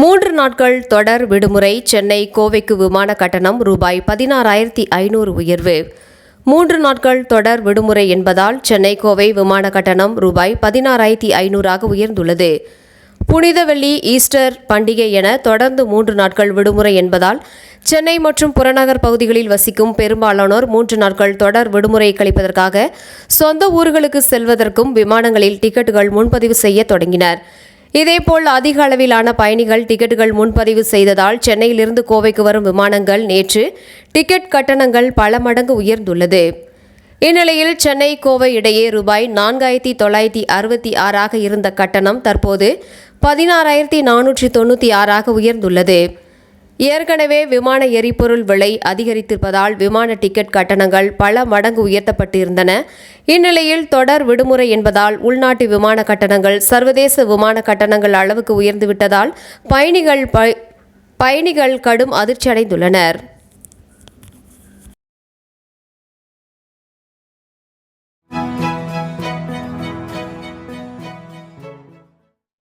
3 நாட்கள் தொடர் விடுமுறை. சென்னை கோவைக்கு விமான கட்டணம் ரூபாய் 16,500 உயர்வு. 3 நாட்கள் தொடர் விடுமுறை என்பதால் சென்னை கோவை விமான கட்டணம் ரூபாய் 16,500 உயர்ந்துள்ளது. புனித வெள்ளி, ஈஸ்டர் பண்டிகை என தொடர்ந்து 3 நாட்கள் விடுமுறை என்பதால் சென்னை மற்றும் புறநகர் பகுதிகளில் வசிக்கும் பெரும்பாலானோர் 3 நாட்கள் தொடர் விடுமுறை கழிப்பதற்காக சொந்த ஊர்களுக்கு செல்வதற்கும் விமானங்களில் டிக்கெட்டுகள் முன்பதிவு செய்ய தொடங்கினர். இதேபோல் அதிக அளவிலான பயணிகள் டிக்கெட்டுகள் முன்பதிவு செய்ததால் சென்னையிலிருந்து கோவைக்கு வரும் விமானங்கள் நேற்று டிக்கெட் கட்டணங்கள் பல மடங்கு உயர்ந்துள்ளது. இந்நிலையில் சென்னை கோவை இடையே ரூபாய் 4,966 இருந்த கட்டணம் தற்போது 16,496 உயர்ந்துள்ளது. ஏற்கனவே விமான எரிபொருள் விலை அதிகரித்திருப்பதால் விமான டிக்கெட் கட்டணங்கள் பல மடங்கு உயர்த்தப்பட்டிருந்தன. இந்நிலையில் தொடர் விடுமுறை என்பதால் உள்நாட்டு விமான கட்டணங்கள் சர்வதேச விமான கட்டணங்கள் அளவுக்கு உயர்ந்துவிட்டதால் பயணிகள் கடும் அதிர்ச்சியடைந்துள்ளனர்.